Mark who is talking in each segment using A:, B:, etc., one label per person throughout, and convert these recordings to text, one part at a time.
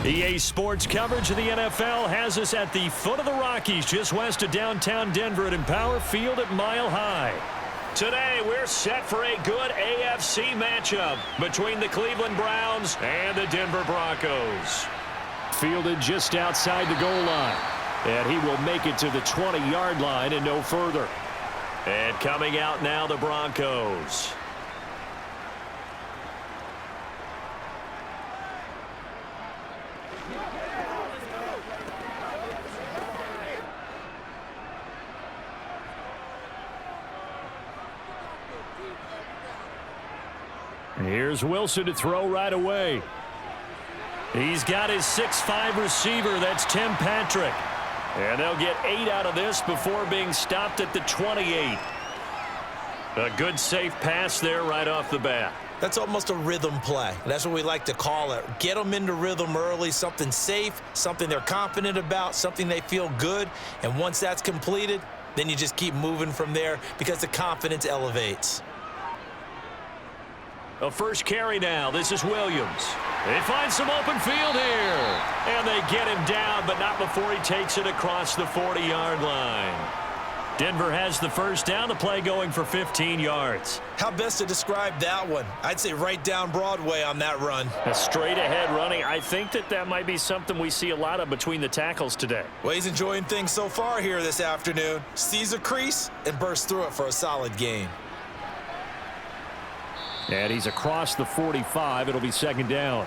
A: EA Sports coverage of the NFL has us at the foot of the Rockies, just west of downtown Denver at Empower Field at Mile High. Today, we're set for a good AFC matchup between the Cleveland Browns and the Denver Broncos. Fielded just outside the goal line, and he will make it to the 20-yard line and no further. And coming out now, the Broncos. Here's Wilson to throw right away. He's got his 6'5" receiver. That's Tim Patrick. And they'll get 8 out of this before being stopped at the 28. A good safe pass there right off the bat.
B: That's almost a rhythm play. That's what we like to call it. Get them into rhythm early, something safe, something they're confident about, something they feel good. And once that's completed, then you just keep moving from there because the confidence elevates.
A: A first carry now. This is Williams. They find some open field here. And they get him down, but not before he takes it across the 40-yard line. Denver has the first down. The play going for 15 yards.
B: How best to describe that one? I'd say right down Broadway on that run.
A: A straight-ahead running. I think that might be something we see a lot of between the tackles today.
B: Well, he's enjoying things so far here this afternoon. Sees a crease and bursts through it for a solid gain.
A: And he's across the 45. It'll be second down.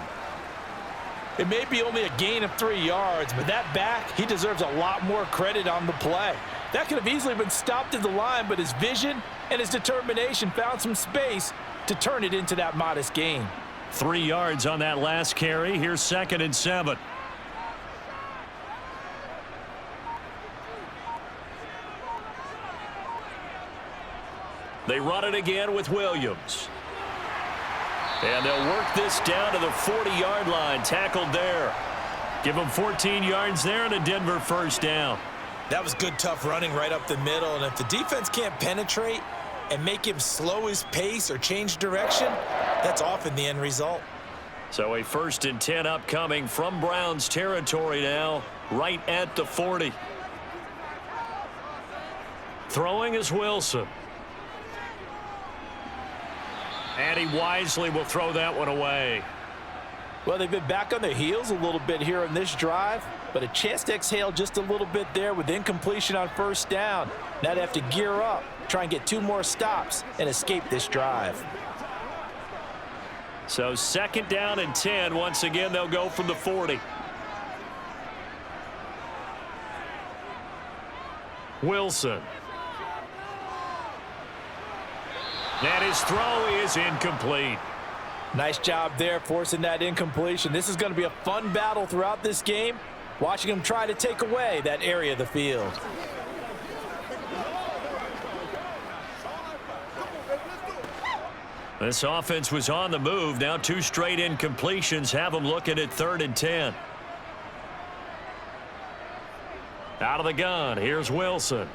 C: It may be only a gain of 3 yards, but that back, he deserves a lot more credit on the play. That could have easily been stopped at the line, but his vision and his determination found some space to turn it into that modest gain.
A: 3 yards on that last carry. Here's 2nd and 7. They run it again with Williams. And they'll work this down to the 40-yard line. Tackled there. Give them 14 yards there and a Denver first down.
B: That was good, tough running right up the middle. And if the defense can't penetrate and make him slow his pace or change direction, that's often the end result.
A: So a 1st and 10 upcoming from Browns territory now, right at the 40. Throwing is Wilson. And he wisely will throw that one away.
C: Well, they've been back on their heels a little bit here in this drive, but a chance to exhale just a little bit there with incompletion on first down. Now they have to gear up, try and get 2 more stops and escape this drive.
A: So 2nd down and 10. Once again, they'll go from the 40. Wilson. And his throw is incomplete.
C: Nice job there forcing that incompletion. This is going to be a fun battle throughout this game, watching him try to take away that area of the field.
A: This offense was on the move. Now 2 straight incompletions have them looking at 3rd and 10. Out of the gun, here's Wilson.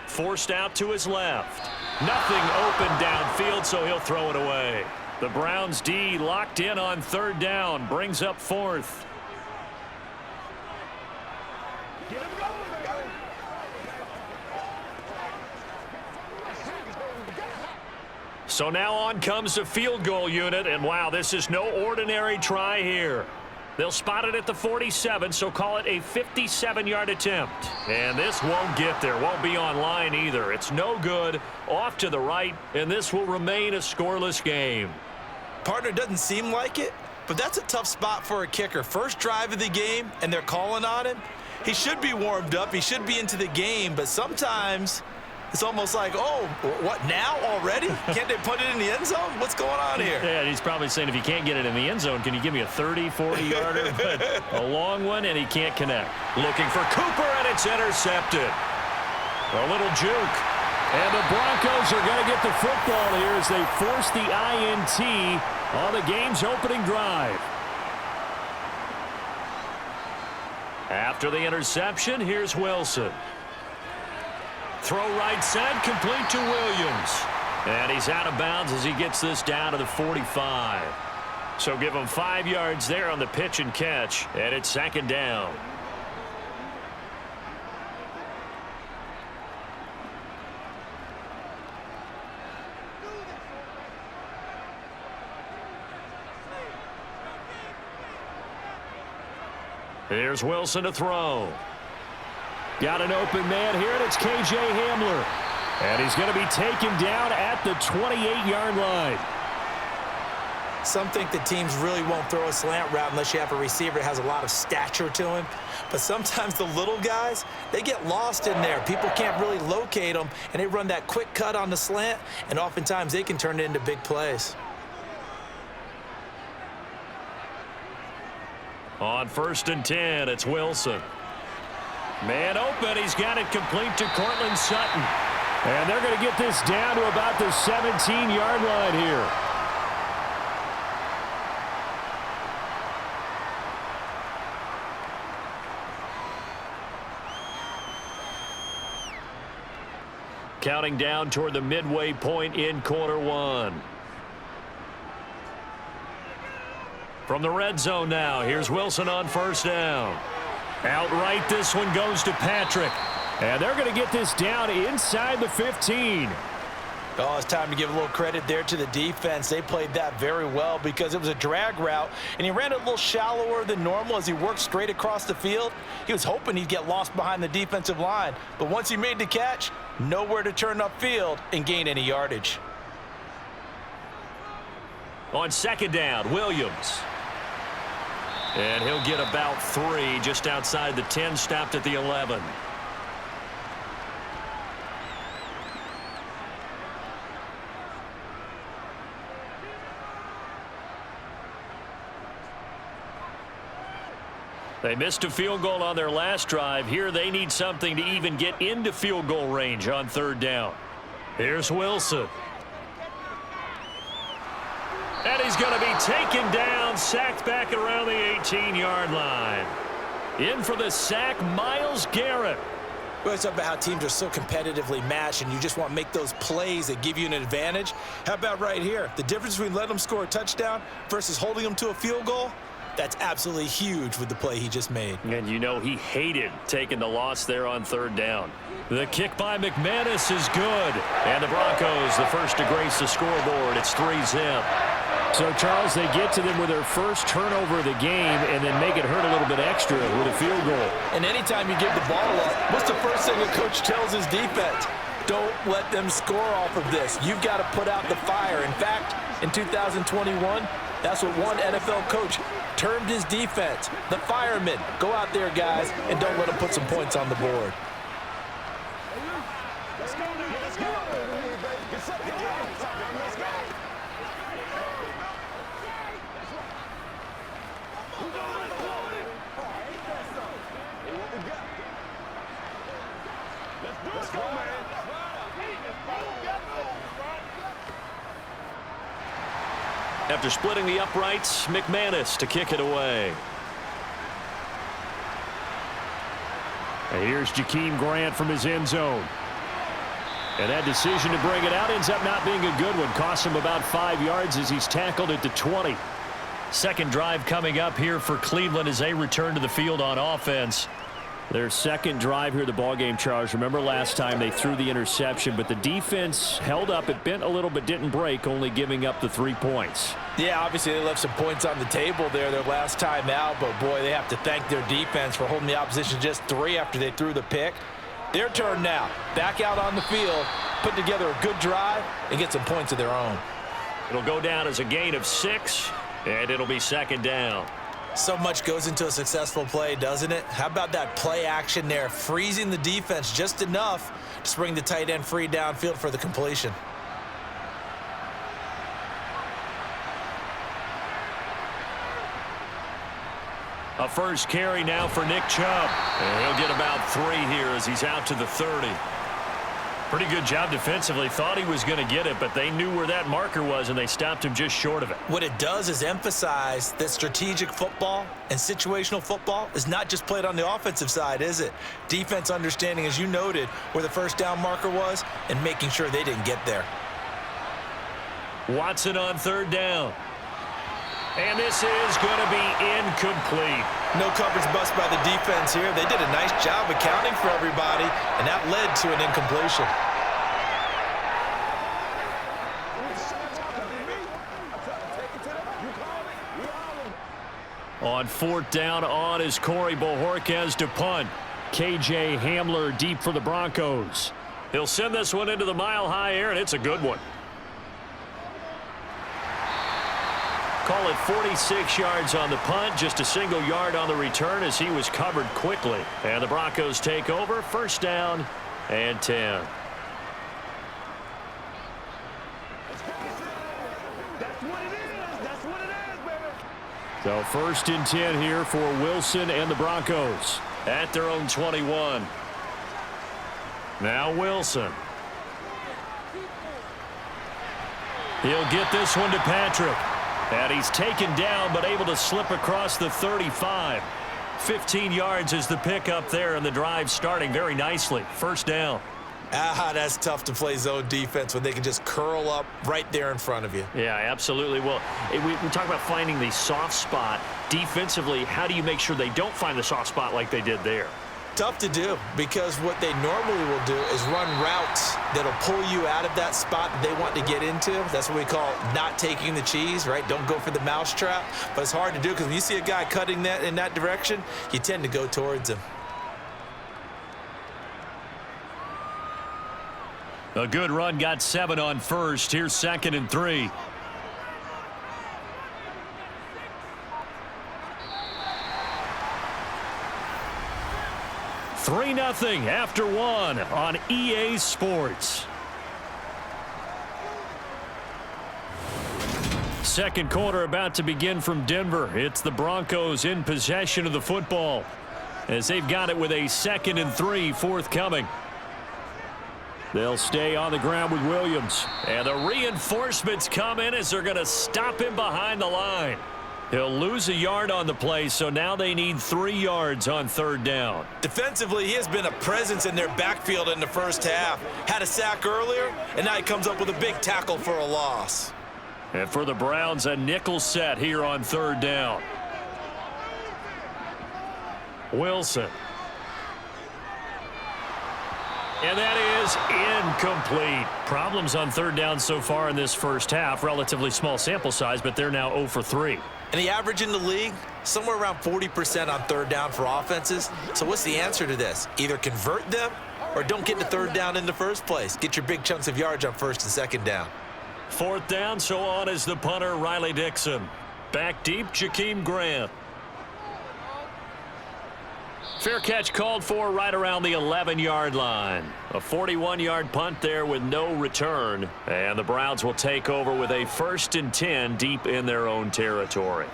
A: Forced out to his left. Nothing open downfield, so he'll throw it away. The Browns D locked in on 3rd down, brings up 4th. So now on comes the field goal unit, and wow, this is no ordinary try here. They'll spot it at the 47, so call it a 57-yard attempt. And this won't get there, won't be on line either. It's no good, off to the right, and this will remain a scoreless game.
B: Partner, doesn't seem like it, but that's a tough spot for a kicker. First drive of the game, and they're calling on him. He should be warmed up. He should be into the game, but sometimes it's almost like, oh, what, now already? Can't they put it in the end zone? What's going on here?
A: Yeah, he's probably saying if you can't get it in the end zone, can you give me a 30, 40-yarder? But a long one, and he can't connect. Looking for Cooper, and it's intercepted. A little juke. And the Broncos are going to get the football here as they force the INT on the game's opening drive. After the interception, here's Wilson. Throw right side, complete to Williams. And he's out of bounds as he gets this down to the 45. So give them 5 yards there on the pitch and catch, and it's second down. Here's Wilson to throw. Got an open man here, and it's K.J. Hamler. And he's going to be taken down at the 28-yard line.
B: Some think the teams really won't throw a slant route unless you have a receiver that has a lot of stature to him. But sometimes the little guys, they get lost in there. People can't really locate them, and they run that quick cut on the slant, and oftentimes they can turn it into big plays.
A: On 1st and 10, it's Wilson. Man open, he's got it complete to Cortland Sutton. And they're going to get this down to about the 17-yard line here. Counting down toward the midway point in quarter one. From the red zone now, here's Wilson on 1st down. Outright, this one goes to Patrick. And they're going to get this down inside the 15.
C: Oh, it's time to give a little credit there to the defense. They played that very well because it was a drag route, and he ran it a little shallower than normal as he worked straight across the field. He was hoping he'd get lost behind the defensive line, but once he made the catch, nowhere to turn upfield and gain any yardage.
A: On 2nd down, Williams. And he'll get about 3 just outside the 10, stopped at the 11. They missed a field goal on their last drive. Here they need something to even get into field goal range on 3rd down. Here's Wilson. And he's going to be taken down, sacked back around the 18-yard line. In for the sack, Myles Garrett.
B: We always talk about how teams are so competitively matched, and you just want to make those plays that give you an advantage. How about right here? The difference between letting them score a touchdown versus holding them to a field goal, that's absolutely huge with the play he just made.
A: And you know he hated taking the loss there on 3rd down. The kick by McManus is good. And the Broncos, the first to grace the scoreboard. It's 3-zip.
D: So, Charles, they get to them with their first turnover of the game and then make it hurt a little bit extra with a field goal.
C: And anytime you give the ball up, what's the first thing a coach tells his defense? Don't let them score off of this. You've got to put out the fire. In fact, in 2021, that's what one NFL coach termed his defense. The firemen. Go out there, guys, and don't let them put some points on the board.
A: After splitting the uprights, McManus to kick it away.
D: And here's Jakeem Grant from his end zone. And that decision to bring it out ends up not being a good one. Costs him about 5 yards as he's tackled at the 20.
A: Second drive coming up here for Cleveland as they return to the field on offense.
D: Their second drive here, the ballgame, Charles. Remember last time they threw the interception, but the defense held up. It bent a little but didn't break, only giving up the 3 points.
C: Yeah, obviously they left some points on the table there their last time out, but boy, they have to thank their defense for holding the opposition just 3 after they threw the pick. Their turn now. Back out on the field, put together a good drive, and get some points of their own.
A: It'll go down as a gain of 6, and it'll be second down.
B: So much goes into a successful play, doesn't it? How about that play action there, freezing the defense just enough to bring the tight end free downfield for the completion.
A: A first carry now for Nick Chubb. And he'll get about 3 here as he's out to the 30. Pretty good job defensively. Thought he was going to get it, but they knew where that marker was, and they stopped him just short of it.
B: What it does is emphasize that strategic football and situational football is not just played on the offensive side, is it? Defense understanding, as you noted, where the first down marker was and making sure they didn't get there.
A: Watson on 3rd down. And this is going to be incomplete.
B: No coverage bust by the defense here. They did a nice job accounting for everybody, and that led to an incompletion.
A: On fourth down on is Corey Bojorquez to punt. KJ Hamler deep for the Broncos. He'll send this one into the mile-high air, and it's a good one. Call it 46 yards on the punt, just a single yard on the return as he was covered quickly. And the Broncos take over, first down and 10. So first and 10 here for Wilson and the Broncos at their own 21. Now Wilson. He'll get this one to Patrick. And he's taken down but able to slip across the 35. 15 yards is the pickup there, and the drive starting very nicely. First down.
B: That's tough to play zone defense when they can just curl up right there in front of you.
A: Yeah, absolutely. Well, we talk about finding the soft spot. Defensively, how do you make sure they don't find the soft spot like they did there?
B: Tough to do, because what they normally will do is run routes that'll pull you out of that spot that they want to get into. That's what we call not taking the cheese, right? Don't go for the mousetrap. But it's hard to do because when you see a guy cutting that in that direction, you tend to go towards him.
A: A good run, got 7 on first. Here's second and 3. Three 3-0 after 1 on EA Sports. Second quarter about to begin from Denver. It's the Broncos in possession of the football as they've got it with a 2nd and 3 forthcoming. They'll stay on the ground with Williams. And the reinforcements come in as they're going to stop him behind the line. He'll lose a yard on the play, so now they need 3 yards on third down.
B: Defensively, he has been a presence in their backfield in the first half. Had a sack earlier, and now he comes up with a big tackle for a loss.
A: And for the Browns, a nickel set here on third down. Wilson. And that is incomplete. Problems on third down so far in this first half. Relatively small sample size, but they're now 0 for 3.
B: And the average in the league, somewhere around 40% on third down for offenses. So what's the answer to this? Either convert them or don't get to third down in the first place. Get your big chunks of yards on first and second down.
A: Fourth down, so on is the punter, Riley Dixon. Back deep, Jakeem Grant. Fair catch called for right around the 11-yard line. A 41-yard punt there with no return. And the Browns will take over with a 1st and 10 deep in their own territory.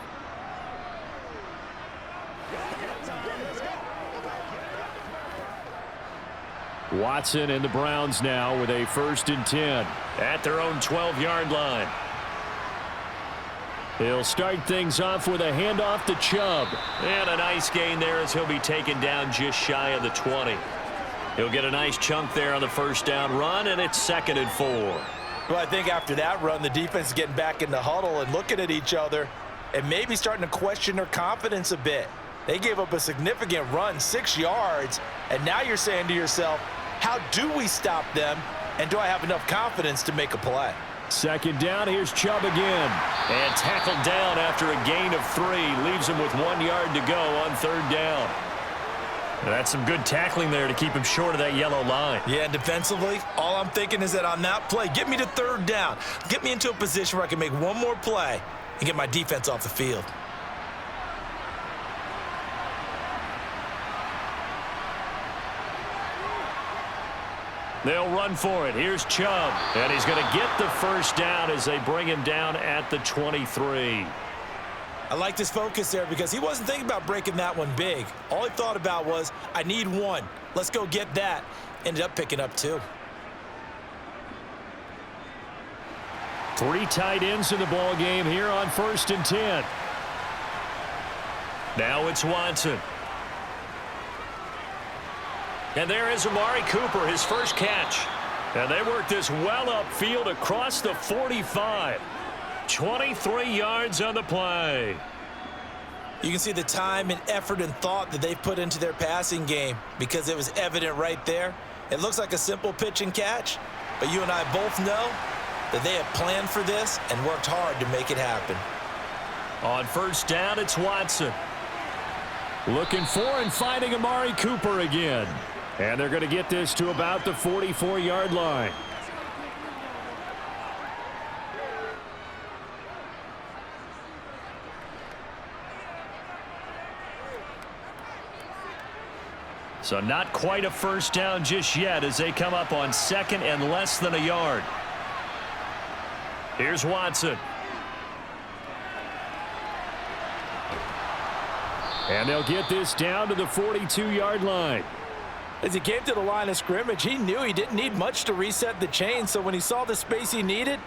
A: Watson and the Browns now with a 1st and 10 at their own 12-yard line. He'll start things off with a handoff to Chubb. And a nice gain there as he'll be taken down just shy of the 20. He'll get a nice chunk there on the first down run, and it's 2nd and 4.
B: Well, I think after that run, the defense is getting back in the huddle and looking at each other and maybe starting to question their confidence a bit. They gave up a significant run, 6 yards, and now you're saying to yourself, how do we stop them, and do I have enough confidence to make a play?
A: 2nd down, here's Chubb again. And tackled down after a gain of 3. Leaves him with 1 yard to go on third down. That's some good tackling there to keep him short of that yellow line.
B: Yeah, defensively, all I'm thinking is that on that play, get me to third down. Get me into a position where I can make one more play and get my defense off the field.
A: They'll run for it. Here's Chubb. And he's going to get the first down as they bring him down at the 23.
B: I like this focus there because he wasn't thinking about breaking that one big. All he thought about was, I need 1. Let's go get that. Ended up picking up 2.
A: 3 tight ends in the ball game here on 1st and 10. Now it's Watson. And there is Amari Cooper, his first catch. And they work this well upfield across the 45. 23 yards on the play.
B: You can see the time and effort and thought that they've put into their passing game because it was evident right there. It looks like a simple pitch and catch, but you and I both know that they have planned for this and worked hard to make it happen.
A: On first down, it's Watson.
D: Looking for and finding Amari Cooper again. And they're going to get this to about the 44-yard line.
A: So not quite a first down just yet as they come up on second and less than a yard. Here's Watson.
D: And they'll get this down to the 42-yard line.
C: As he came to the line of scrimmage, he knew he didn't need much to reset the chain, so when he saw the space he needed,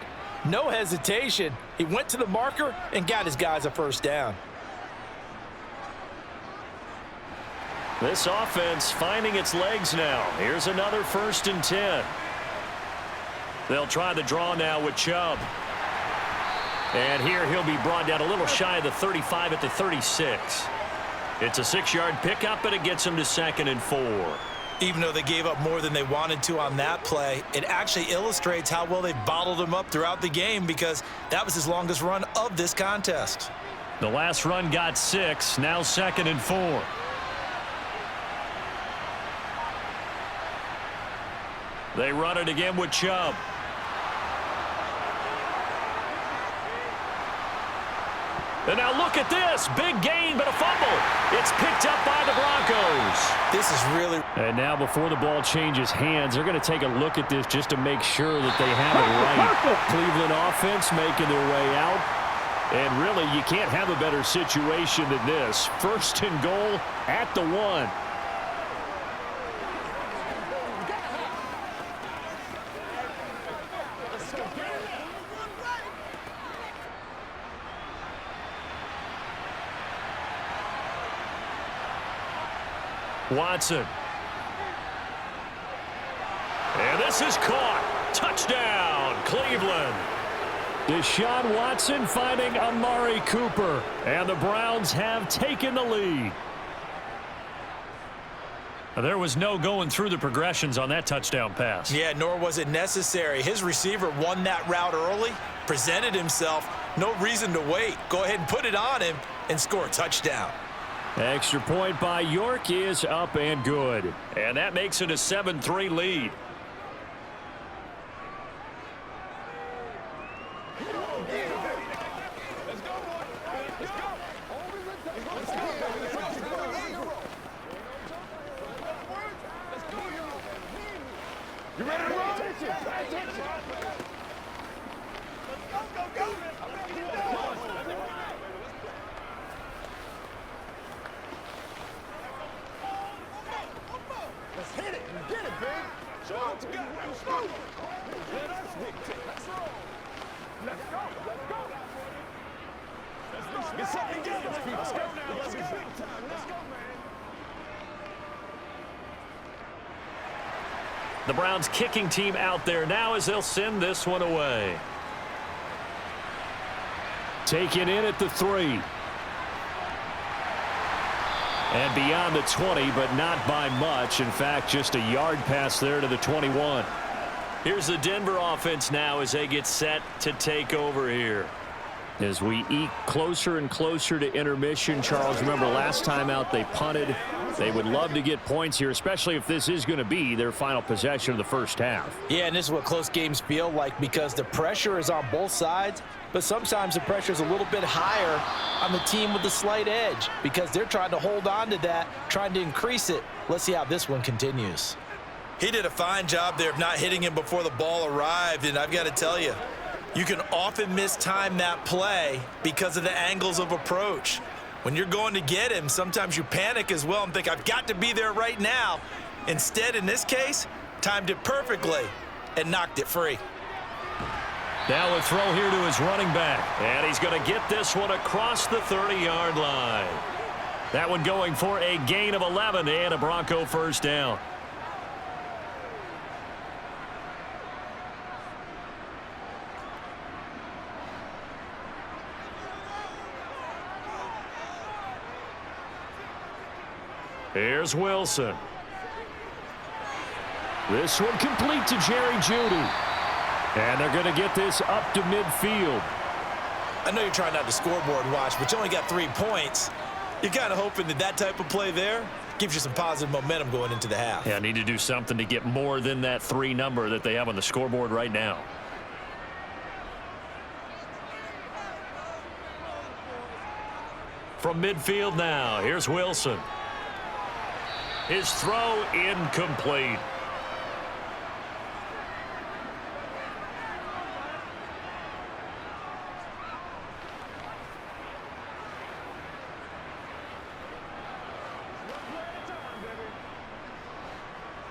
C: no hesitation. He went to the marker and got his guys a first down.
A: This offense finding its legs now. Here's another 1st and 10. They'll try the draw now with Chubb. And here he'll be brought down a little shy of the 35 at the 36. It's a 6-yard pickup, but it gets him to 2nd and 4.
B: Even though they gave up more than they wanted to on that play, it actually illustrates how well they bottled him up throughout the game because that was his longest run of this contest.
A: The last run got 6, now 2nd and 4. They run it again with Chubb. And now look at this. Big gain, but a fumble. It's picked up by the Broncos.
B: This is really...
D: And now before the ball changes hands, they're going to take a look at this just to make sure that they have it right. Cleveland offense making their way out. And really, you can't have a better situation than this. 1st and goal at the 1.
A: Watson. And this is caught. Touchdown, Cleveland.
D: Deshaun Watson finding Amari Cooper. And the Browns have taken the lead.
A: There was no going through the progressions on that touchdown pass.
B: Yeah, nor was it necessary. His receiver won that route early, presented himself. No reason to wait. Go ahead and put it on him and score a touchdown.
D: Extra point by York is up and good.
A: And that makes it a 7-3 lead.
E: You ready to roll? Let's hit it and get it, big. Show what you got. Let's go. Let us dictate. Let's roll. Let's go. Let's go. Let's get something together. Let's go now. Let's go. Big time. Let's go, man.
A: The Browns kicking team out there now as they'll send this one away.
D: Taken in at the 3. And beyond the 20, but not by much. In fact, just a yard pass there to the 21.
A: Here's the Denver offense now as they get set to take over here.
D: As we eke closer and closer to intermission, Charles, remember last time out they punted. They would love to get points here, especially if this is going to be their final possession of the first half.
C: Yeah, and this is what close games feel like because the pressure is on both sides, but sometimes the pressure is a little bit higher on the team with the slight edge because they're trying to hold on to that, trying to increase it. Let's see how this one continues.
B: He did a fine job there of not hitting him before the ball arrived, and I've got to tell you, you can often mistime that play because of the angles of approach. When you're going to get him, sometimes you panic as well and think, I've got to be there right now. Instead, in this case, timed it perfectly and knocked it free.
A: Now a throw here to his running back. And he's going to get this one across the 30-yard line. That one going for a gain of 11 and a Bronco first down. Here's Wilson.
D: This one complete to Jerry Jeudy. And they're going to get this up to midfield.
B: I know you're trying not to scoreboard watch, but you only got 3 points. You're kind of hoping that that type of play there gives you some positive momentum going into the half.
A: Yeah, need to do something to get more than that 3 number that they have on the scoreboard right now. From midfield now, here's Wilson. His throw incomplete.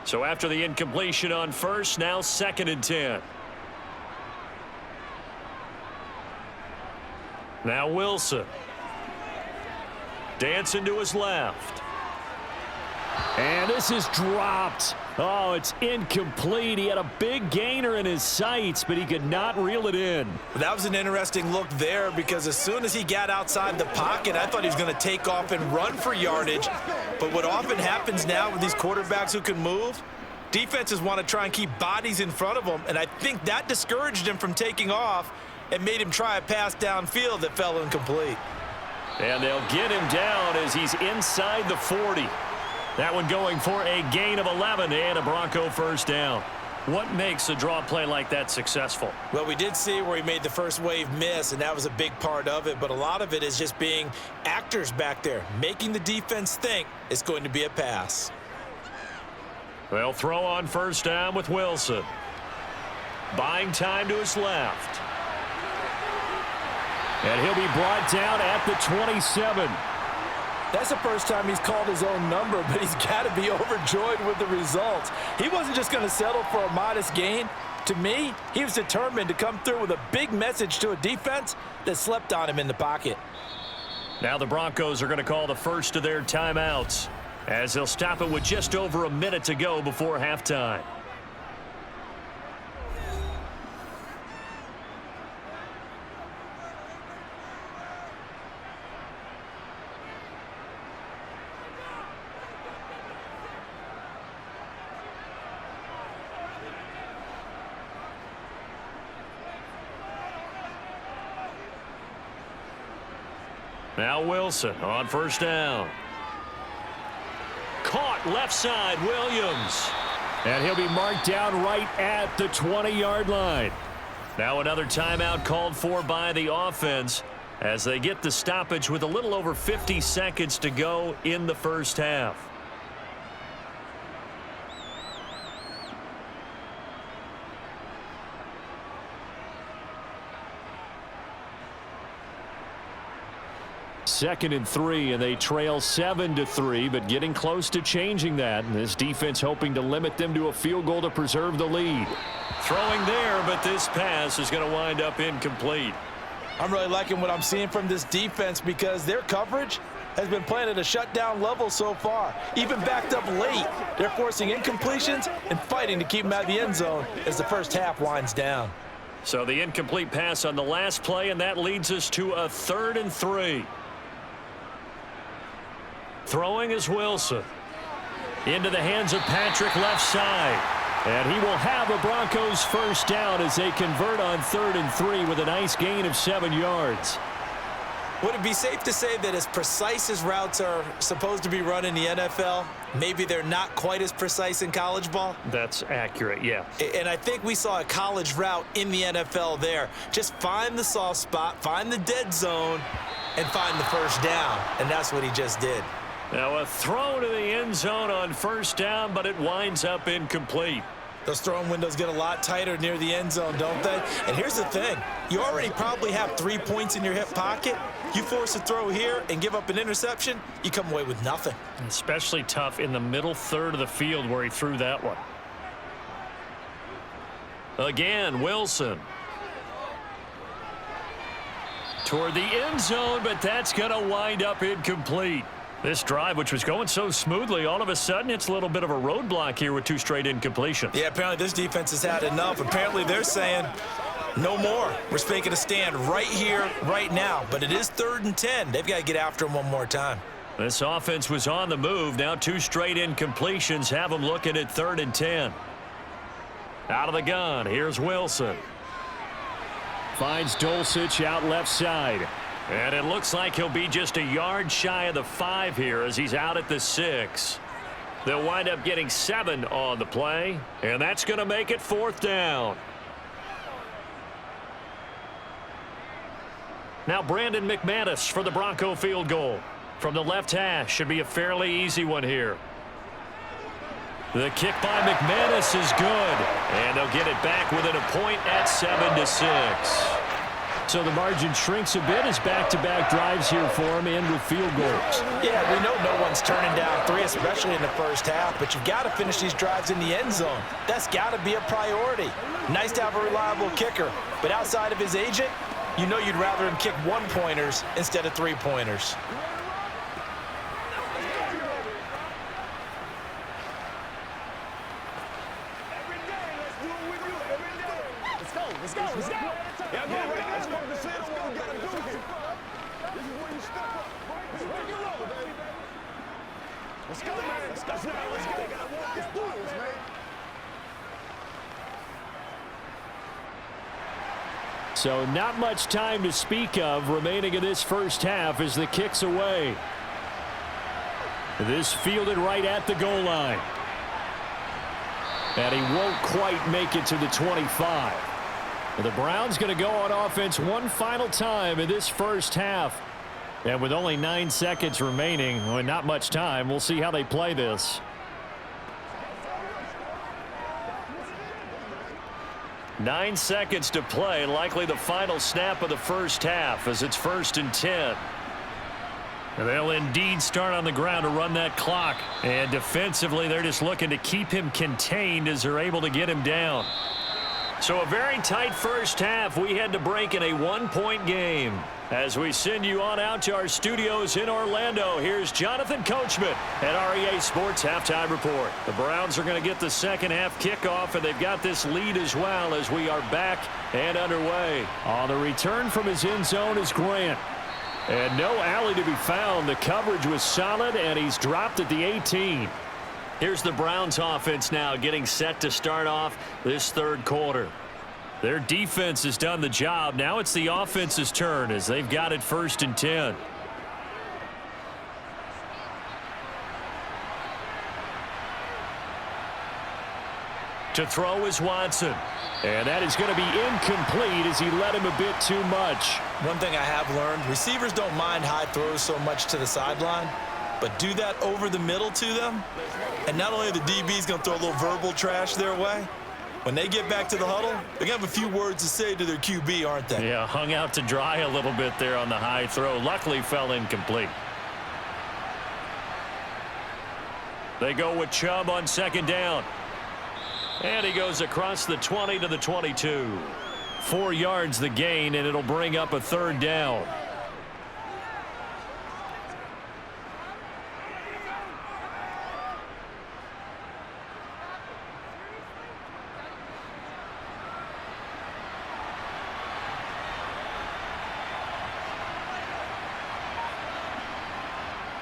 A: So after the incompletion on first, now 2nd and 10. Now Wilson. Dancing to his left.
D: And this is dropped. Oh, it's incomplete. He had a big gainer in his sights, but he could not reel it in.
B: That was an interesting look there because as soon as he got outside the pocket, I thought he was going to take off and run for yardage. But what often happens now with these quarterbacks who can move, defenses want to try and keep bodies in front of them, and I think that discouraged him from taking off and made him try a pass downfield that fell incomplete.
A: And they'll get him down as he's inside the 40. That one going for a gain of 11 and a Bronco first down. What makes a draw play like that successful?
B: Well, we did see where he made the first wave miss, and that was a big part of it. But a lot of it is just being actors back there, making the defense think it's going to be a pass.
A: They'll throw on first down with Wilson. Buying time to his left.
D: And he'll be brought down at the 27.
C: That's the first time he's called his own number, but he's got to be overjoyed with the results. He wasn't just going to settle for a modest gain. To me, he was determined to come through with a big message to a defense that slept on him in the pocket.
A: Now the Broncos are going to call the first of their timeouts as they'll stop it with just over a minute to go before halftime. Now Wilson on first down. Caught left side, Williams.
D: And he'll be marked down right at the 20-yard line.
A: Now another timeout called for by the offense as they get the stoppage with a little over 50 seconds to go in the first half.
D: Second and 3, and they trail 7-3, but getting close to changing that. And this defense hoping to limit them to a field goal to preserve the lead.
A: Throwing there, but this pass is going to wind up incomplete.
C: I'm really liking what I'm seeing from this defense because their coverage has been playing at a shutdown level so far. Even backed up late, they're forcing incompletions and fighting to keep them out of the end zone as the first half winds down.
A: So the incomplete pass on the last play, and that leads us to a 3rd and 3. Throwing is Wilson. Into the hands of Patrick left side. And he will have a Broncos first down as they convert on 3rd and 3 with a nice gain of 7 yards.
B: Would it be safe to say that as precise as routes are supposed to be run in the NFL, maybe they're not quite as precise in college ball?
A: That's accurate, yeah.
B: And I think we saw a college route in the NFL there. Just find the soft spot, find the dead zone, and find the first down. And that's what he just did.
A: Now a throw to the end zone on first down, but it winds up incomplete.
B: Those throwing windows get a lot tighter near the end zone, don't they? And here's the thing. You already probably have 3 points in your hip pocket. You force a throw here and give up an interception, you come away with nothing.
A: Especially tough in the middle third of the field where he threw that one. Again, Wilson. Toward the end zone, but that's going to wind up incomplete. This drive, which was going so smoothly, all of a sudden it's a little bit of a roadblock here with 2 straight incompletions.
B: Yeah, apparently this defense has had enough. Apparently they're saying no more. We're making a stand right here, right now. But it is 3rd and 10. They've got to get after him one more time.
A: This offense was on the move. Now 2 straight incompletions have them looking at 3rd and 10. Out of the gun, here's Wilson.
D: Finds Dulcich out left side.
A: And it looks like he'll be just a yard shy of the 5 here as he's out at the 6. They'll wind up getting 7 on the play, and that's going to make it 4th down. Now Brandon McManus for the Bronco field goal. From the left hash, should be a fairly easy one here. The kick by McManus is good, and they'll get it back within a point at 7-6.
D: So the margin shrinks a bit as back-to-back drives here for him and with field goals.
C: Yeah, we know no one's turning down 3, especially in the first half, but you've got to finish these drives in the end zone. That's got to be a priority. Nice to have a reliable kicker, but outside of his agent, you know you'd rather him kick 1-pointers instead of 3-pointers.
E: Let's go. Yeah, go right. Let's go. This is what we got to do here. This is where you step up. This is where you roll, baby. Let's go, man. Let's go. Let's go. They got to walk us through this, man.
D: So not much time to speak of remaining in this first half as the kick's away. This fielded right at the goal line. And he won't quite make it to the 25. The Browns going to go on offense one final time in this first half. And with only 9 seconds remaining, well, not much time, we'll see how they play this.
A: 9 seconds to play, likely the final snap of the first half as it's 1st and 10. They'll indeed start on the ground to run that clock. And defensively, they're just looking to keep him contained as they're able to get him down. So a very tight first half. We had to break in a 1-point game. As we send you on out to our studios in Orlando, here's Jonathan Coachman at REA Sports Halftime Report. The Browns are going to get the second half kickoff, and they've got this lead as well as we are back and underway.
D: On the return from his end zone is Grant. And no alley to be found. The coverage was solid, and he's dropped at the 18.
A: Here's the Browns offense now getting set to start off this third quarter. Their defense has done the job. Now it's the offense's turn as they've got it 1st and 10. To throw is Watson. And that is going to be incomplete as he led him a bit too much.
B: One thing I have learned, receivers don't mind high throws so much to the sideline, but do that over the middle to them, and not only are the DBs going to throw a little verbal trash their way, when they get back to the huddle, they're going to have a few words to say to their QB, aren't they?
A: Yeah, hung out to dry a little bit there on the high throw. Luckily fell incomplete. They go with Chubb on 2nd down. And he goes across the 20 to the 22. 4 yards the gain, and it'll bring up a 3rd down.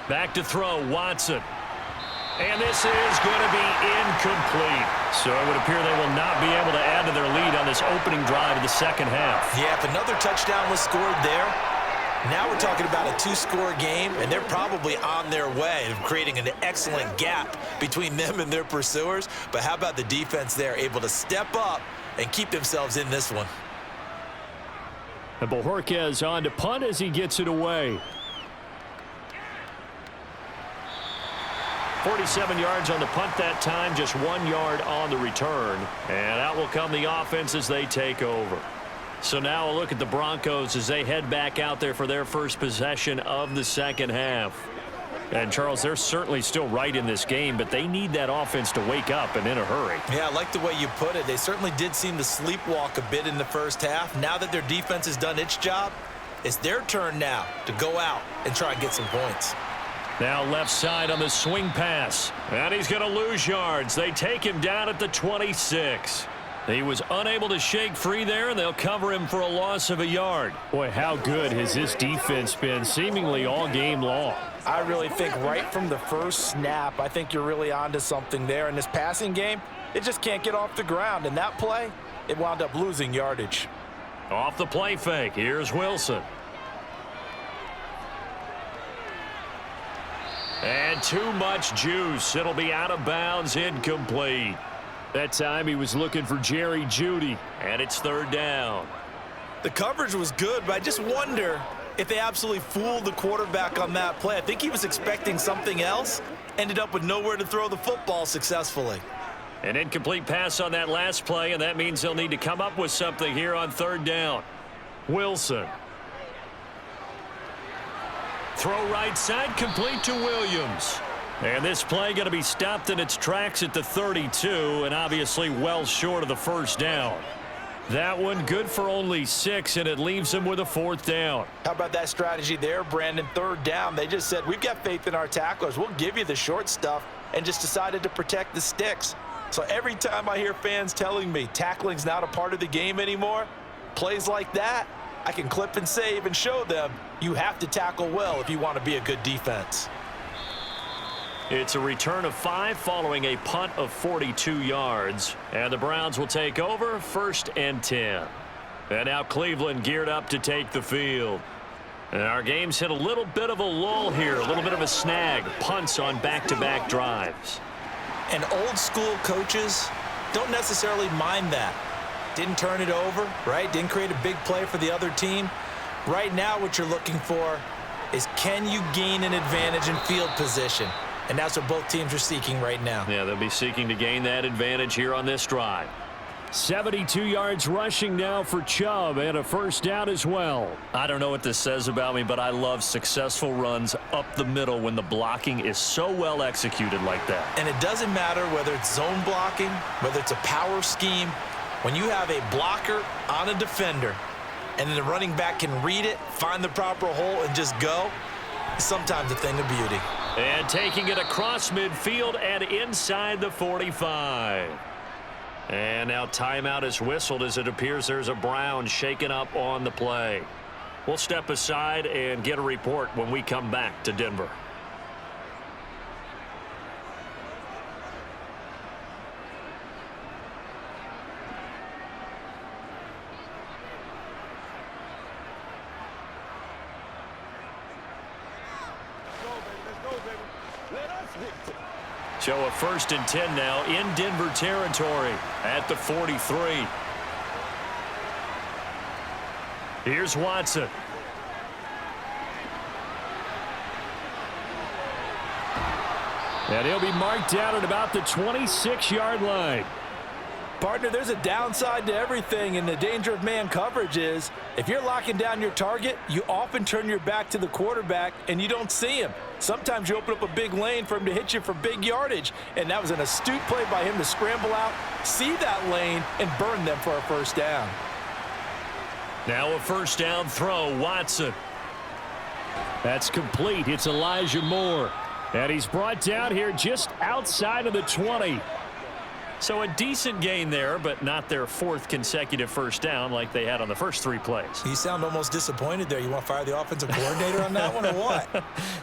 A: Back to throw, Watson. And this is going to be incomplete. So it would appear they will not be able to add to their lead on this opening drive of the second half.
B: Yeah, if another touchdown was scored there, now we're talking about a 2-score game, and they're probably on their way of creating an excellent gap between them and their pursuers. But how about the defense there, able to step up and keep themselves in this one?
D: And Bojorquez on to punt as he gets it away.
A: 47 yards on the punt that time, just 1 yard on the return. And out will come the offense as they take over. So now a look at the Broncos as they head back out there for their first possession of the second half. And, Charles, they're certainly still right in this game, but they need that offense to wake up and in a hurry.
B: Yeah, I like the way you put it. They certainly did seem to sleepwalk a bit in the first half. Now that their defense has done its job, it's their turn now to go out and try and get some points.
A: Now left side on the swing pass. And he's going to lose yards. They take him down at the 26. He was unable to shake free there, and they'll cover him for a loss of a yard.
D: Boy, how good has this defense been seemingly all game long?
C: I really think right from the first snap, I think you're really onto something there. In this passing game, it just can't get off the ground. And that play, it wound up losing yardage.
A: Off the play fake, here's Wilson. And too much juice. It'll be out of bounds, incomplete.
D: That time he was looking for Jerry Jeudy.
A: And it's third down.
B: The coverage was good, but I just wonder if they absolutely fooled the quarterback on that play. I think he was expecting something else. Ended up with nowhere to throw the football successfully.
A: An incomplete pass on that last play, and that means they'll need to come up with something here on third down. Wilson. Throw right side, complete to Williams. And this play going to be stopped in its tracks at the 32, and obviously well short of the first down. That one good for only 6, and it leaves them with a fourth down.
C: How about that strategy there, Brandon? Third down, they just said, we've got faith in our tacklers. We'll give you the short stuff, and just decided to protect the sticks. So every time I hear fans telling me tackling's not a part of the game anymore, plays like that, I can clip and save and show them you have to tackle well if you want to be a good defense.
A: It's a return of 5 following a punt of 42 yards. And the Browns will take over, 1st and 10. And now Cleveland geared up to take the field. And our game's hit a little bit of a lull here, a little bit of a snag. Punts on back-to-back drives.
B: And old school coaches don't necessarily mind that. Didn't turn it over, right? Didn't create a big play for the other team. Right now what you're looking for is, can you gain an advantage in field position? And that's what both teams are seeking right now.
A: Yeah, they'll be seeking to gain that advantage here on this drive.
D: 72 yards rushing now for Chubb, and a first down as well.
A: I don't know what this says about me, but I love successful runs up the middle when the blocking is so well executed like that.
B: And it doesn't matter whether it's zone blocking, whether it's a power scheme. When you have a blocker on a defender, and then the running back can read it, find the proper hole, and just go, it's sometimes a thing of beauty.
A: And taking it across midfield and inside the 45. And now timeout is whistled as it appears there's a Brown shaken up on the play. We'll step aside and get a report when we come back to Denver. So a 1st and 10 now in Denver territory at the 43. Here's Watson.
D: And he'll be marked down at about the 26-yard line.
C: Partner, there's a downside to everything, and the danger of man coverage is if you're locking down your target, you often turn your back to the quarterback and you don't see him. Sometimes you open up a big lane for him to hit you for big yardage, and that was an astute play by him to scramble out, see that lane, and burn them for a first down.
A: Now a first down throw, Watson.
D: That's complete. It's Elijah Moore. And he's brought down here just outside of the 20.
A: So a decent gain there, but not their 4th consecutive first down like they had on the first 3 plays.
B: You sound almost disappointed there. You want to fire the offensive coordinator on that one or what?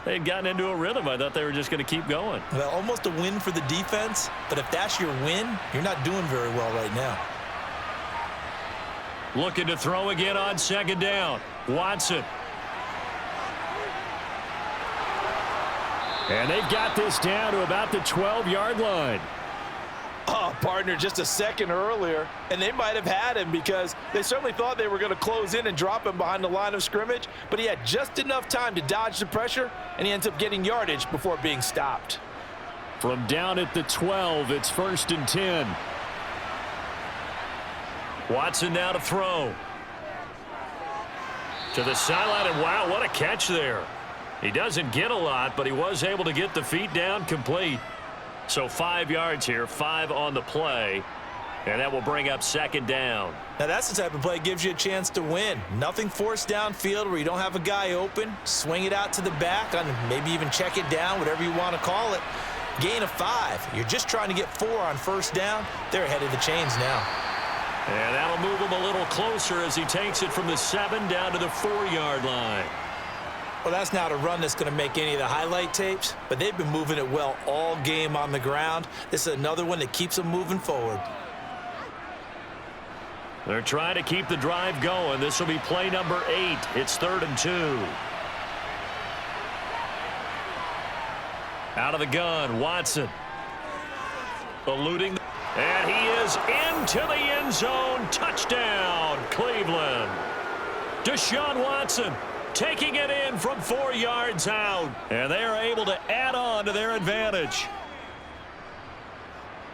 A: They had gotten into a rhythm. I thought they were just going to keep going.
B: Well, almost a win for the defense, but if that's your win, you're not doing very well right now.
A: Looking to throw again on 2nd down. Watson.
D: And they've got this down to about the 12-yard line.
C: Oh, partner, just a second earlier, and they might have had him because they certainly thought they were going to close in and drop him behind the line of scrimmage, but he had just enough time to dodge the pressure, and he ends up getting yardage before being stopped.
D: From down at the 12, it's 1st and 10.
A: Watson now to throw. To the sideline, and wow, what a catch there. He doesn't get a lot, but he was able to get the feet down complete. So 5 yards here, 5 on the play, and that will bring up 2nd down.
B: Now that's the type of play that gives you a chance to win. Nothing forced downfield where you don't have a guy open. Swing it out to the back, maybe even check it down, whatever you want to call it. Gain of 5. You're just trying to get 4 on first down. They're ahead of the chains now.
A: And that'll move him a little closer as he takes it from the 7 down to the 4-yard line.
B: Well, that's not a run that's going to make any of the highlight tapes, but they've been moving it well all game on the ground. This is another one that keeps them moving forward.
A: They're trying to keep the drive going. This will be play number 8. It's 3rd and 2. Out of the gun, Watson. Eluding. And he is into the end zone. Touchdown, Cleveland. Deshaun Watson taking it in from 4 yards out. And they are able to add on to their advantage.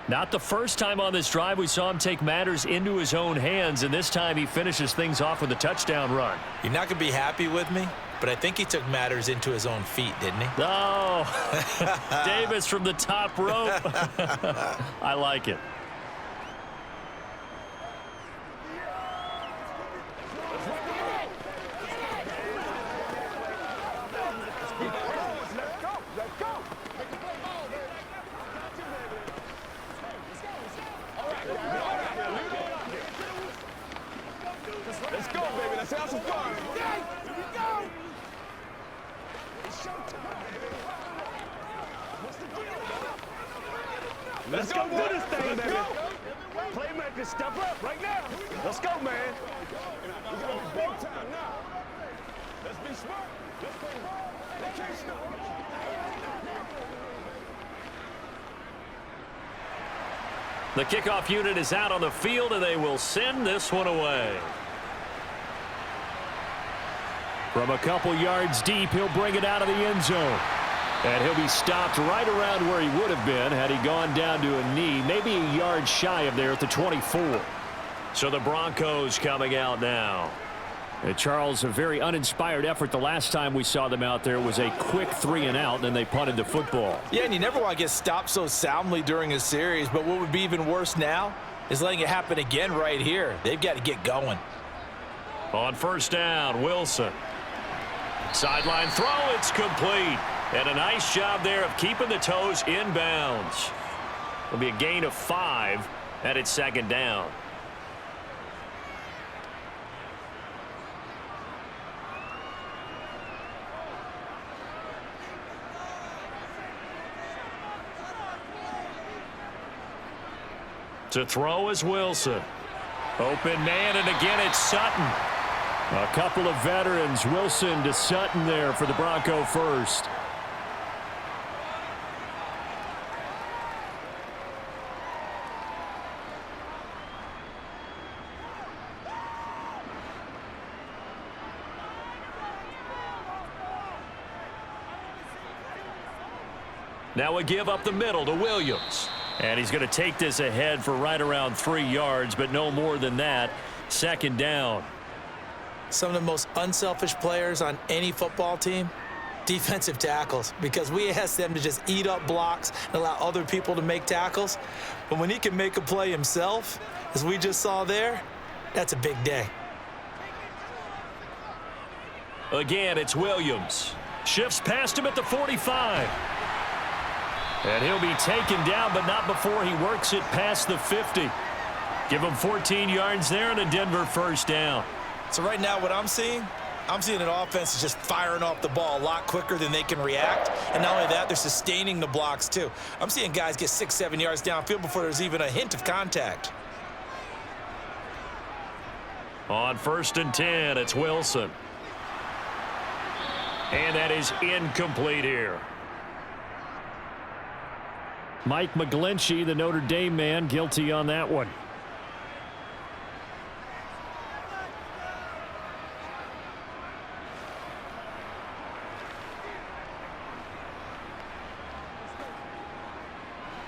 A: Not the first time on this drive we saw him take matters into his own hands, and this time he finishes things off with a touchdown run.
B: You're not going to be happy with me, but I think he took matters into his own feet, didn't he?
A: Oh, Davis from the top rope. I like it.
E: Let's go, baby. Let's have some fun. Here we go. Let's go do this thing, baby. Playmakers, step up right now. Let's go, man. We're going to be big time now. Let's be smart. Let's play ball. They can't stop.
A: The kickoff unit is out on the field, and they will send this one away. From a couple yards deep, he'll bring it out of the end zone. And he'll be stopped right around where he would have been had he gone down to a knee, maybe a yard shy of there at the 24. So the Broncos coming out now. And Charles, a very uninspired effort the last time we saw them out there was a quick 3-and-out, and then they punted the football.
B: Yeah, and you never want to get stopped so soundly during a series, but what would be even worse now is letting it happen again right here. They've got to get going.
A: On first down, Wilson. Sideline throw, it's complete. And a nice job there of keeping the toes in bounds. It'll be a gain of 5, and it's 2nd down. To throw is Wilson. Open man, and again it's Sutton. A couple of veterans, Wilson to Sutton there for the Bronco first. Now we give up the middle to Williams. And he's going to take this ahead for right around 3 yards, but no more than that. 2nd down.
B: Some of the most unselfish players on any football team, defensive tackles, because we ask them to just eat up blocks and allow other people to make tackles. But when he can make a play himself, as we just saw there, that's a big day.
A: Again, it's Williams. Shifts past him at the 45. And he'll be taken down, but not before he works it past the 50. Give him 14 yards there and a Denver first down.
B: So right now what I'm seeing an offense is just firing off the ball a lot quicker than they can react. And not only that, they're sustaining the blocks too. I'm seeing guys get 6-7 yards downfield before there's even a hint of contact.
A: On 1st and 10, it's Wilson. And that is incomplete here.
D: Mike McGlinchey, the Notre Dame man, guilty on that one.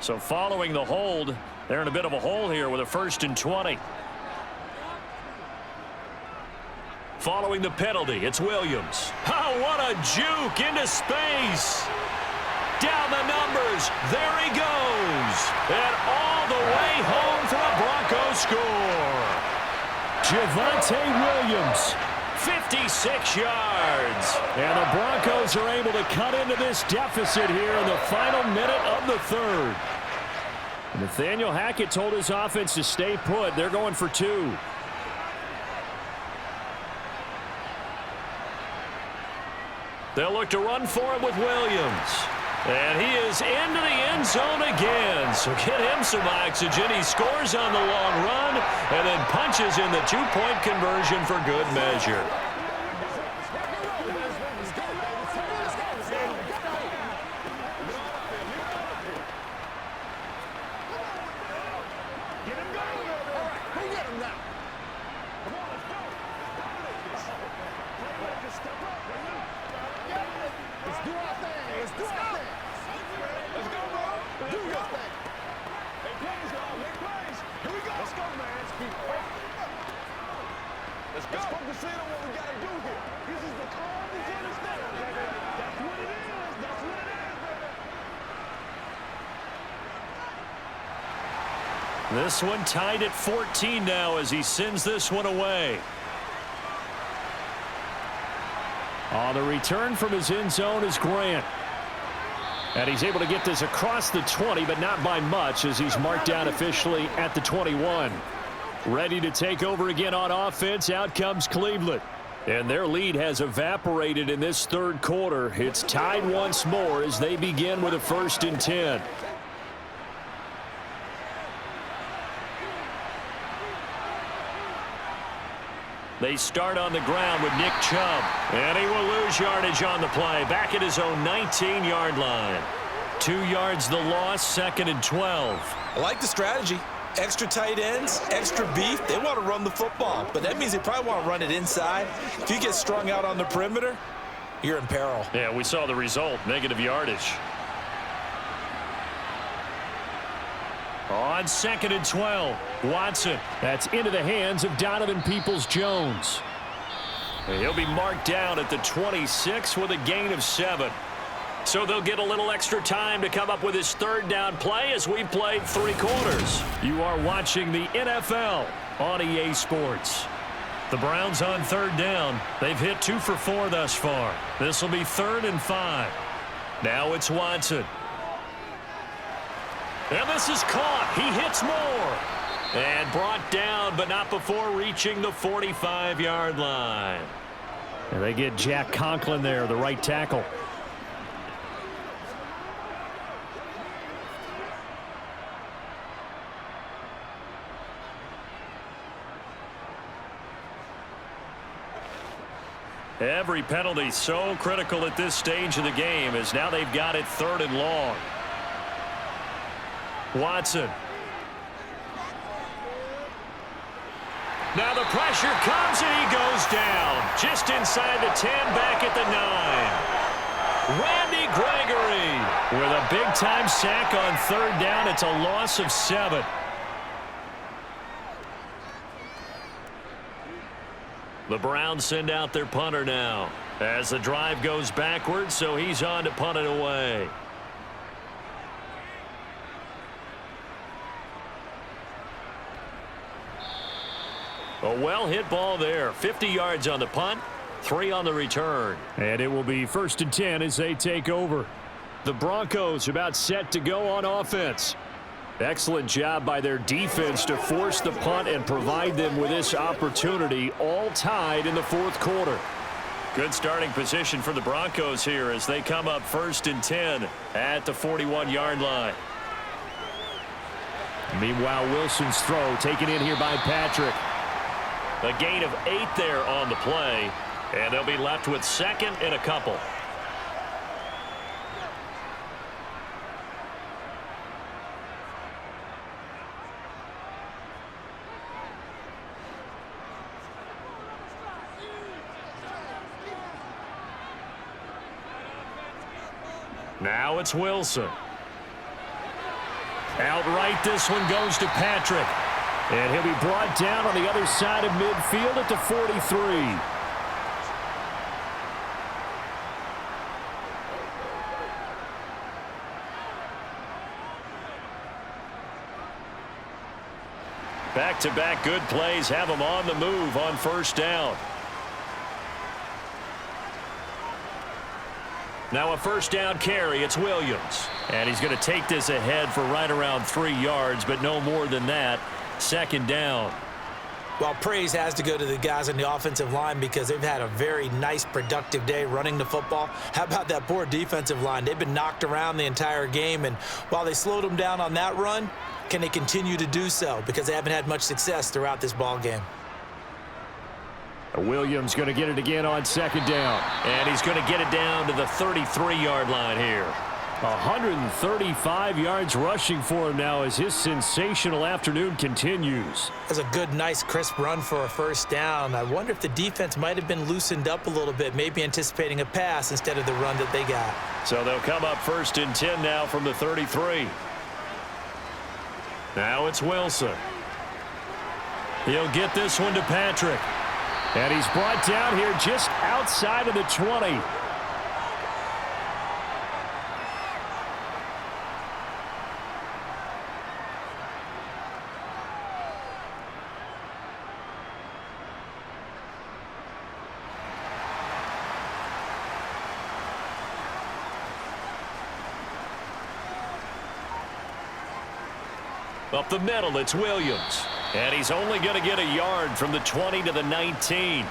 A: So following the hold, they're in a bit of a hole here with a 1st and 20. Following the penalty, it's Williams. Oh, what a juke into space. Down the numbers. There he goes. And all the way home for a Broncos score.
D: Javonte Williams.
A: 56 yards.
D: And the Broncos are able to cut into this deficit here in the final minute of the 3rd. Nathaniel Hackett told his offense to stay put. They're going for 2.
A: They'll look to run for it with Williams. And he is into the end zone again. So get him some oxygen. He scores on the long run and then punches in the 2-point conversion for good measure. This one tied at 14 now as he sends this one away.
D: On the return from his end zone is Grant. And he's able to get this across the 20, but not by much as he's marked down officially at the 21. Ready to take over again on offense. Out comes Cleveland. And their lead has evaporated in this third quarter. It's tied once more as they begin with a 1st and 10.
A: They start on the ground with Nick Chubb. And he will lose yardage on the play. Back at his own 19-yard line. 2 yards the loss, 2nd and 12.
B: I like the strategy. Extra tight ends, extra beef. They want to run the football, but that means they probably want to run it inside. If you get strung out on the perimeter, you're in peril.
A: Yeah, we saw the result, negative yardage. On 2nd and 12, Watson.
D: That's into the hands of Donovan Peoples-Jones.
A: He'll be marked down at the 26 with a gain of 7. So they'll get a little extra time to come up with his 3rd down play as we've played 3 quarters.
D: You are watching the NFL on EA Sports.
A: The Browns on 3rd down. They've hit 2 for 4 thus far. This will be 3rd and 5. Now it's Watson. And this is caught. He hits more. And brought down, but not before reaching the 45-yard line.
D: And they get Jack Conklin there, the right tackle.
A: Every penalty so critical at this stage of the game as now they've got it 3rd and long. Watson. Now the pressure comes and he goes down. Just inside the 10, back at the 9. Randy Gregory with a big-time sack on 3rd down. It's a loss of 7. The Browns send out their punter now as the drive goes backwards, so he's on to punt it away. A well-hit ball there. 50 yards on the punt, 3 on the return.
D: And it will be 1st and 10 as they take over. The Broncos about set to go on offense. Excellent job by their defense to force the punt and provide them with this opportunity, all tied in the 4th quarter.
A: Good starting position for the Broncos here as they come up 1st and 10 at the 41-yard line.
D: Meanwhile, Wilson's throw taken in here by Patrick.
A: A gain of 8 there on the play, and they'll be left with 2nd and a couple. Now it's Wilson. Outright, this one goes to Patrick.
D: And he'll be brought down on the other side of midfield at the 43.
A: Back-to-back good plays have him on the move on 1st down. Now a first down carry. It's Williams. And he's going to take this ahead for right around 3 yards, but no more than that. Second down.
B: Well, praise has to go to the guys on the offensive line because they've had a very nice, productive day running the football. How about that poor defensive line? They've been knocked around the entire game, and while they slowed them down on that run, can they continue to do so? Because they haven't had much success throughout this ball game.
D: Williams going to get it again on second down.
A: And he's going to get it down to the 33-yard line here.
D: 135 yards rushing for him now as his sensational afternoon continues.
B: That's a good, nice, crisp run for a first down. I wonder if the defense might have been loosened up a little bit, maybe anticipating a pass instead of the run that they got.
A: So they'll come up 1st and 10 now from the 33. Now it's Wilson. He'll get this one to Patrick.
D: And he's brought down here just outside of the 20.
A: Up the middle, it's Williams. And he's only going to get a yard from the 20 to the 19.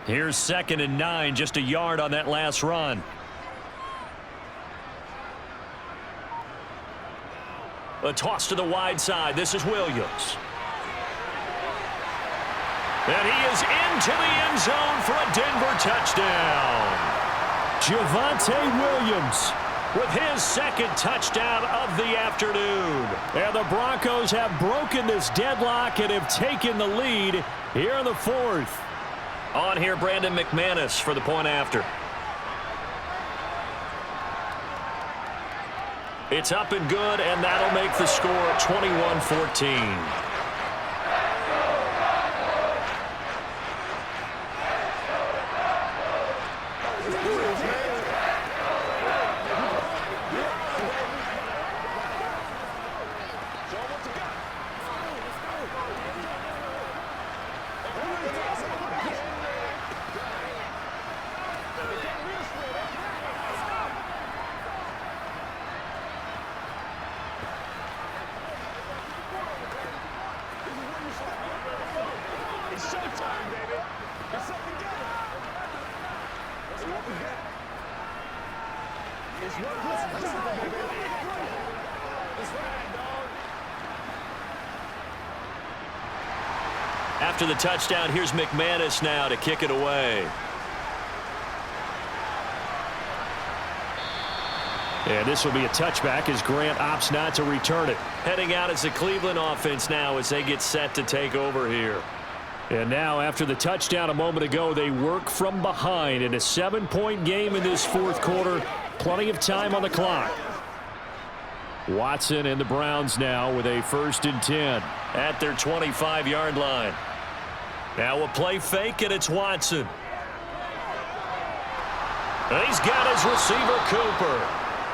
A: Here's 2nd and 9, just a yard on that last run. A toss to the wide side. This is Williams. And he is into the end zone for a Denver touchdown.
D: Javonte Williams
A: with his 2nd touchdown of the afternoon.
D: And the Broncos have broken this deadlock and have taken the lead here in the 4th.
A: On here, Brandon McManus for the point after. It's up and good, and that'll make the score 21-14. After the touchdown, here's McManus now to kick it away.
D: And this will be a touchback as Grant opts not to return it.
A: Heading out as the Cleveland offense now as they get set to take over here.
D: And now after the touchdown a moment ago, they work from behind in a 7-point game in this 4th quarter. Plenty of time on the clock. Watson and the Browns now with a 1st and 10.
A: At their 25-yard line. Now a play fake, and it's Watson. And he's got his receiver, Cooper.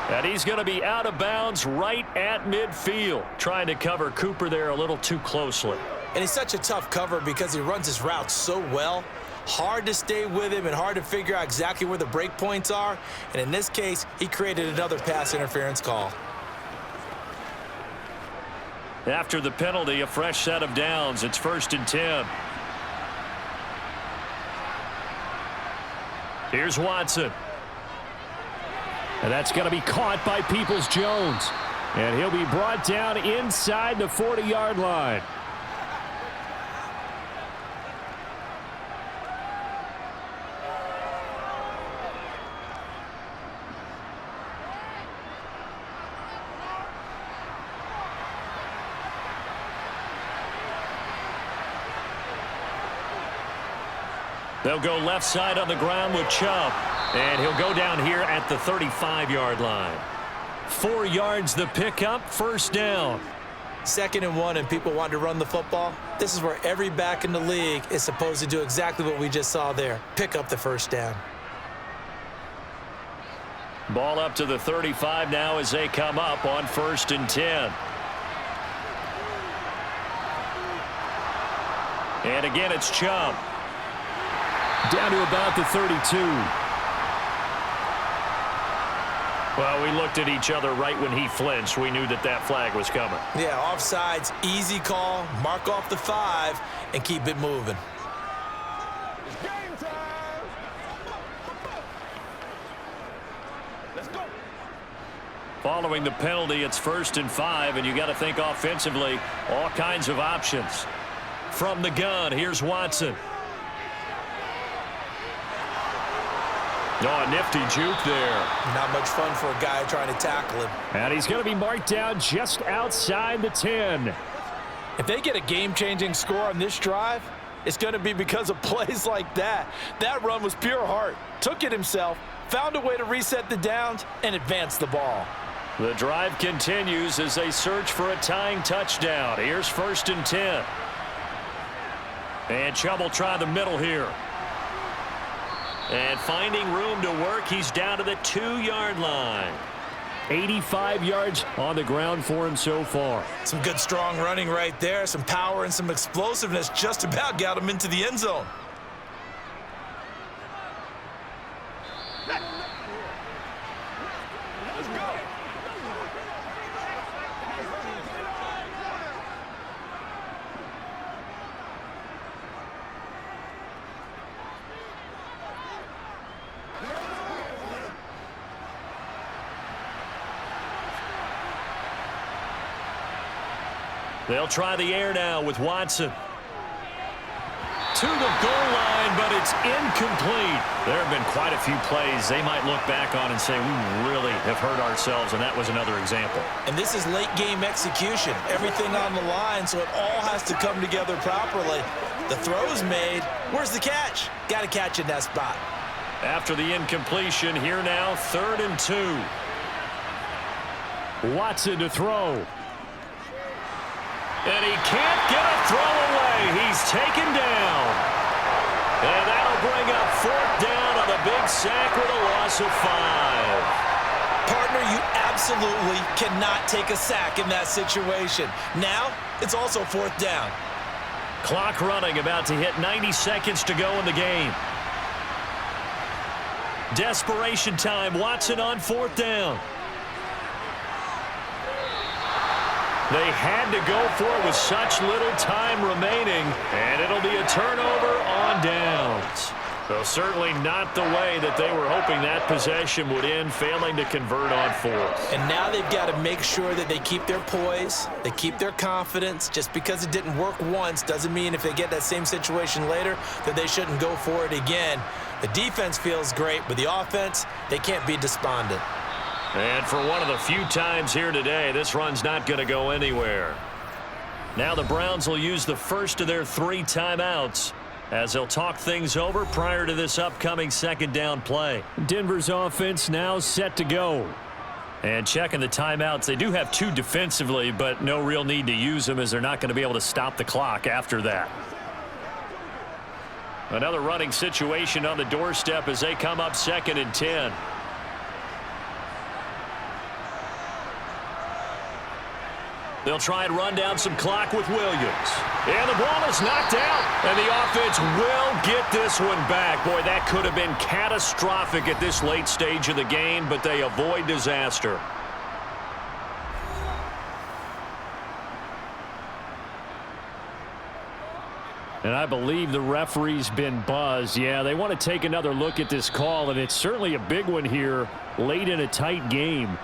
A: And he's going to be out of bounds right at midfield. Trying to cover Cooper there a little too closely.
B: And he's such a tough cover because he runs his routes so well. Hard to stay with him and hard to figure out exactly where the break points are. And in this case, he created another pass interference call.
A: After the penalty, a fresh set of downs. It's 1st and 10. Here's Watson.
D: And that's going to be caught by Peoples-Jones. And he'll be brought down inside the 40-yard line.
A: They'll go left side on the ground with Chubb. And he'll go down here at the 35-yard line. 4 yards the pickup, 1st down.
B: 2nd and 1 and people want to run the football. This is where every back in the league is supposed to do exactly what we just saw there. Pick up the 1st down.
A: Ball up to the 35 now as they come up on 1st and 10. And again, it's Chubb.
D: Down to about the 32.
A: Well, we looked at each other right when he flinched. We knew that that flag was coming.
B: Yeah, offsides, easy call. Mark off the 5 and keep it moving.
E: It's game time. Let's go.
A: Following the penalty, it's 1st and 5, and you got to think offensively, all kinds of options. From the gun, here's Watson. Oh, a nifty juke there.
B: Not much fun for a guy trying to tackle him.
D: And he's going to be marked down just outside the 10.
C: If they get a game-changing score on this drive, it's going to be because of plays like that. That run was pure heart. Took it himself, found a way to reset the downs, and advance the ball.
A: The drive continues as they search for a tying touchdown. Here's 1st and 10. And Chubb will try the middle here. And finding room to work, he's down to the 2-yard line.
D: 85 yards on the ground for him so far.
B: Some good, strong running right there. Some power and some explosiveness just about got him into the end zone.
E: Let's go.
A: They'll try the air now with Watson. To the goal line, but it's incomplete. There have been quite a few plays they might look back on and say, we really have hurt ourselves, and that was another example.
B: And this is late game execution. Everything on the line, so it all has to come together properly. The throw's made. Where's the catch? Got to catch in that spot.
A: After the incompletion, here now, 3rd and 2.
D: Watson to throw.
A: And he can't get a throw away. He's taken down. And that'll bring up 4th down on a big sack with a loss of 5.
B: Partner, you absolutely cannot take a sack in that situation. Now, it's also 4th down.
A: Clock running, about to hit 90 seconds to go in the game. Desperation time. Watson on 4th down. They had to go for it with such little time remaining, and it'll be a turnover on downs. So certainly not the way that they were hoping that possession would end, failing to convert on 4th.
B: And now they've got to make sure that they keep their poise, they keep their confidence. Just because it didn't work once doesn't mean if they get that same situation later that they shouldn't go for it again. The defense feels great, but the offense, they can't be despondent.
A: And for one of the few times here today, this run's not going to go anywhere. Now the Browns will use the first of their 3 timeouts as they'll talk things over prior to this upcoming 2nd down play.
D: Denver's offense now set to go.
A: And checking the timeouts, they do have 2 defensively, but no real need to use them as they're not going to be able to stop the clock after that. Another running situation on the doorstep as they come up 2nd and 10. They'll try and run down some clock with Williams. And the ball is knocked out, and the offense will get this one back. Boy, that could have been catastrophic at this late stage of the game, but they avoid disaster.
D: And I believe the referee's been buzzed. Yeah, they want to take another look at this call, and it's certainly a big one here late in a tight game.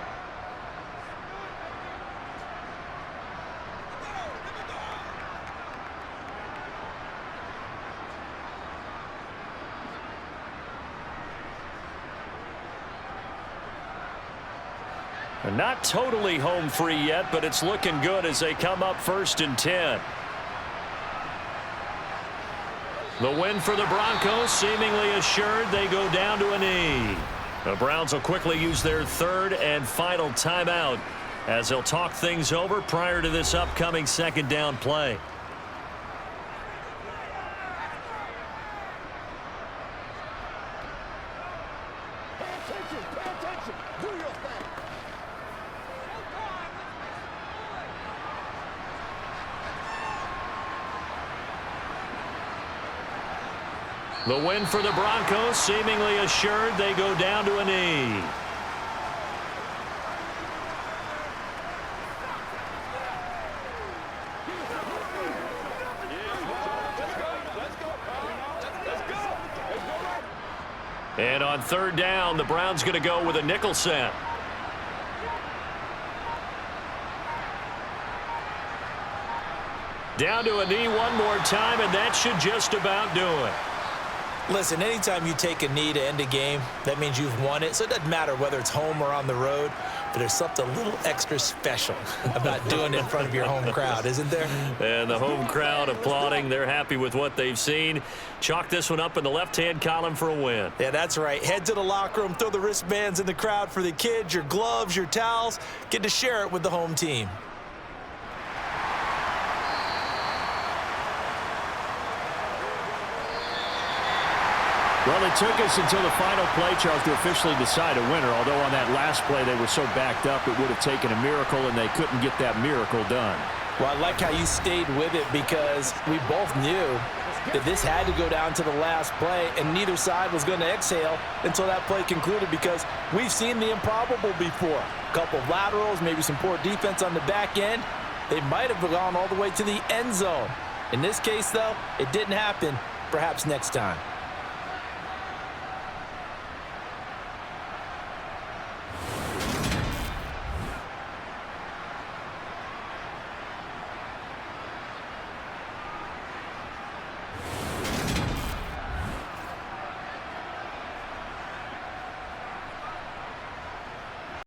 A: Not totally home free yet, but it's looking good as they come up 1st and 10. The win for the Broncos seemingly assured. They go down to a knee. The Browns will quickly use their 3rd and final timeout as they'll talk things over prior to this upcoming 2nd down play.
E: Pay attention.
A: The win for the Broncos, seemingly assured. They go down to a knee. And on third down, the Browns going to go with a nickel set. Down to a knee one more time, and that should just about do it.
B: Listen, anytime you take a knee to end a game, that means you've won it. So it doesn't matter whether it's home or on the road, but there's something a little extra special about doing it in front of your home crowd, isn't there?
A: And the home crowd applauding. They're happy with what they've seen. Chalk this one up in the left-hand column for a win.
B: Yeah, that's right. Head to the locker room, throw the wristbands in the crowd for the kids, your gloves, your towels. Get to share it with the home team.
D: Well, it took us until the final play, Charles, to officially decide a winner. Although on that last play they were so backed up, it would have taken a miracle, and they couldn't get that miracle done.
C: Well, I like how you stayed with it because we both knew that this had to go down to the last play, and neither side was going to exhale until that play concluded because we've seen the improbable before. A couple of laterals, maybe some poor defense on the back end. They might have gone all the way to the end zone. In this case, though, it didn't happen. Perhaps next time.